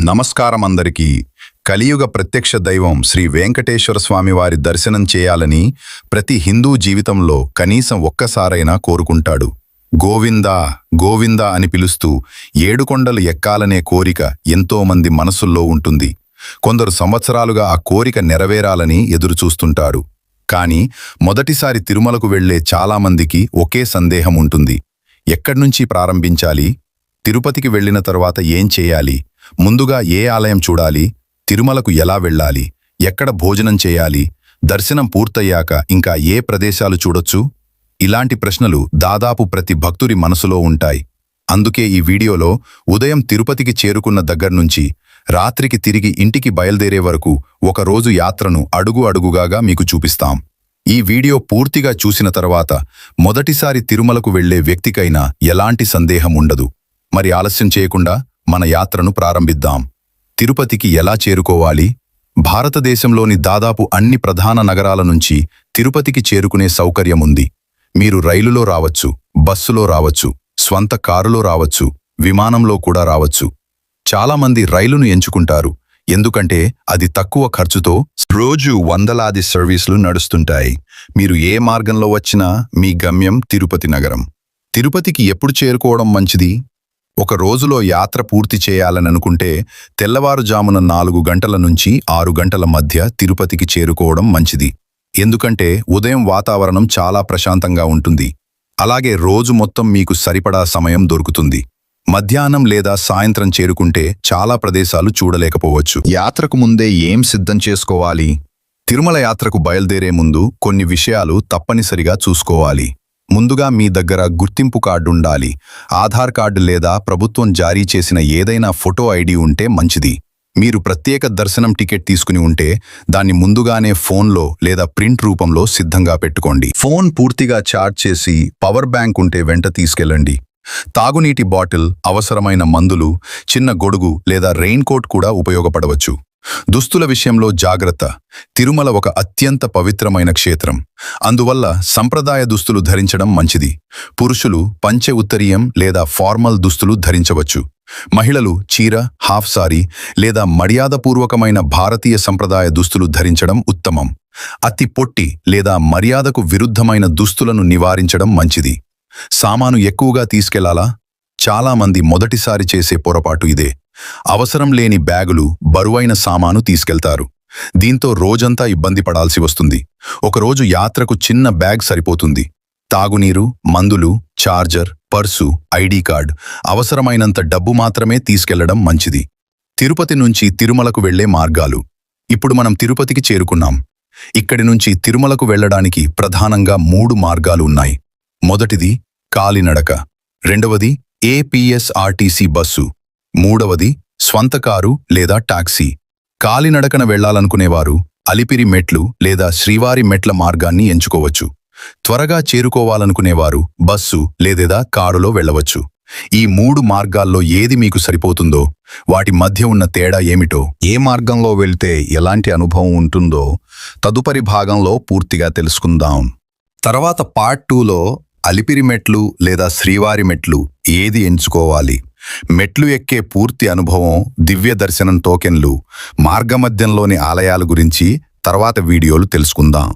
నమస్కారం అందరికీ. కలియుగ ప్రత్యక్ష దైవం శ్రీ వెంకటేశ్వర స్వామి వారి దర్శనం చేయాలని ప్రతి హిందూ జీవితంలో కనీసం ఒక్కసారైనా కోరుకుంటాడు. గోవిందా గోవిందా అని పిలుస్తూ ఏడుకొండలు ఎక్కాలనే కోరిక ఎంతోమంది మనసుల్లో ఉంటుంది. కొందరు సంవత్సరాలుగా ఆ కోరిక నెరవేరాలని ఎదురుచూస్తుంటారు. కానీ మొదటిసారి తిరుమలకు వెళ్లే చాలామందికి ఒకే సందేహం ఉంటుంది. ఎక్కడ్నుంచి ప్రారంభించాలి? తిరుపతికి వెళ్లిన తర్వాత ఏం చేయాలి? ముందుగా ఏ ఆలయం చూడాలి? తిరుమలకు ఎలా వెళ్ళాలి? ఎక్కడ భోజనం చేయాలి? దర్శనం పూర్తయ్యాక ఇంకా ఏ ప్రదేశాలు చూడొచ్చు? ఇలాంటి ప్రశ్నలు దాదాపు ప్రతి భక్తుడి మనసులో ఉంటాయి. అందుకే ఈ వీడియోలో ఉదయం తిరుపతికి చేరుకున్న దగ్గర్నుంచి రాత్రికి తిరిగి ఇంటికి బయలుదేరే వరకు ఒక రోజు యాత్రను అడుగు అడుగుగా మీకు చూపిస్తాం. ఈ వీడియో పూర్తిగా చూసిన తర్వాత మొదటిసారి తిరుమలకు వెళ్లే వ్యక్తికైనా ఎలాంటి సందేహం ఉండదు. మరి ఆలస్యం చేయకుండా మన యాత్రను ప్రారంభిద్దాం. తిరుపతికి ఎలా చేరుకోవాలి? భారతదేశంలోని దాదాపు అన్ని ప్రధాన నగరాల నుంచి తిరుపతికి చేరుకునే సౌకర్యం ఉంది. మీరు రైలులో రావచ్చు, బస్సులో రావచ్చు, స్వంత కారులో రావచ్చు, విమానంలో కూడా రావచ్చు. చాలామంది రైలును ఎంచుకుంటారు, ఎందుకంటే అది తక్కువ ఖర్చుతో రోజు వందలాది సర్వీసులు నడుస్తుంటాయి. మీరు ఏ మార్గంలో వచ్చినా మీ గమ్యం తిరుపతి నగరం. తిరుపతికి ఎప్పుడు చేరుకోవడం మంచిది? ఒక రోజులో యాత్ర పూర్తి చేయాలని అనుకుంటే తెల్లవారుజామున 4 గంటల నుంచి 6 గంటల మధ్య తిరుపతికి చేరుకోవడం మంచిది. ఎందుకంటే ఉదయం వాతావరణం చాలా ప్రశాంతంగా ఉంటుంది. అలాగే రోజు మొత్తం మీకు సరిపడా సమయం దొరుకుతుంది. మధ్యాహ్నం లేదా సాయంత్రం చేరుకుంటే చాలా ప్రదేశాలు చూడలేకపోవచ్చు. యాత్రకు ముందే ఏం సిద్ధం చేసుకోవాలి? తిరుమల యాత్రకు బయలుదేరే ముందు కొన్ని విషయాలు తప్పనిసరిగా చూసుకోవాలి. ముందుగా మీ దగ్గర గుర్తింపు కార్డు ఉండాలి. ఆధార్ కార్డు లేదా ప్రభుత్వం జారీ చేసిన ఏదైనా ఫోటో ఐడి ఉంటే మంచిది. మీరు ప్రత్యేక దర్శనం టికెట్ తీసుకుని ఉంటే దాన్ని ముందుగానే ఫోన్లో లేదా ప్రింట్ రూపంలో సిద్ధంగా పెట్టుకోండి. ఫోన్ పూర్తిగా ఛార్జ్ చేసి పవర్ బ్యాంక్ ఉంటే వెంట తీసుకెళ్ళండి. తాగునీటి బాటిల్, అవసరమైన మందులు, చిన్న గొడుగు లేదా రెయిన్ కోట్ కూడా ఉపయోగపడవచ్చు. దుస్తుల విషయంలో జాగ్రత్త. తిరుమల ఒక అత్యంత పవిత్రమైన క్షేత్రం. అందువల్ల సంప్రదాయ దుస్తులు ధరించడం మంచిది. పురుషులు పంచె ఉత్తరీయం లేదా ఫార్మల్ దుస్తులు ధరించవచ్చు. మహిళలు చీర, హాఫ్ సారీ లేదా మర్యాదపూర్వకమైన భారతీయ సంప్రదాయ దుస్తులు ధరించడం ఉత్తమం. అతి పొట్టి లేదా మర్యాదకు విరుద్ధమైన దుస్తులను నివారించడం మంచిది. సామాను ఎక్కువగా తీసుకెళ్లాలా? చాలామంది మొదటిసారి చేసే పొరపాటు ఇదే. అవసరం లేని బ్యాగులు, బరువైన సామాను తీసుకెళ్తారు. దీంతో రోజంతా ఇబ్బంది పడాల్సి వస్తుంది. ఒకరోజు యాత్రకు చిన్న బ్యాగ్ సరిపోతుంది. తాగునీరు, మందులు, ఛార్జర్, పర్సు, ఐడి కార్డ్, అవసరమైనంత డబ్బు మాత్రమే తీసుకెళ్లడం మంచిది. తిరుపతి నుంచి తిరుమలకు వెళ్లే మార్గాలు. ఇప్పుడు మనం తిరుపతికి చేరుకున్నాం. ఇక్కడి నుంచి తిరుమలకు వెళ్లడానికి ప్రధానంగా 3 మార్గాలు ఉన్నాయి. మొదటిది కాలినడక, రెండవది ఏపీఎస్ఆర్టీసీ బస్సు, మూడవది స్వంత కారు లేదా టాక్సీ. కాలినడకన వెళ్లాలనుకునేవారు అలిపిరి మెట్లు లేదా శ్రీవారి మెట్ల మార్గాన్ని ఎంచుకోవచ్చు. త్వరగా చేరుకోవాలనుకునేవారు బస్సు లేదా కారులో వెళ్లవచ్చు. ఈ 3 మార్గాల్లో ఏది మీకు సరిపోతుందో, వాటి మధ్య ఉన్న తేడా ఏమిటో, ఏ మార్గంలో వెళ్తే ఎలాంటి అనుభవం ఉంటుందో తదుపరి భాగంలో పూర్తిగా తెలుసుకుందాం. తర్వాత పార్ట్ 2లో అలిపిరి మెట్లు లేదా శ్రీవారి మెట్లు ఏది ఎంచుకోవాలి, మెట్లు ఎక్కే పూర్తి అనుభవం, దివ్య దర్శనం టోకెన్లు, మార్గమధ్యంలోని ఆలయాల గురించి తర్వాత వీడియోలు తెలుసుకుందాం.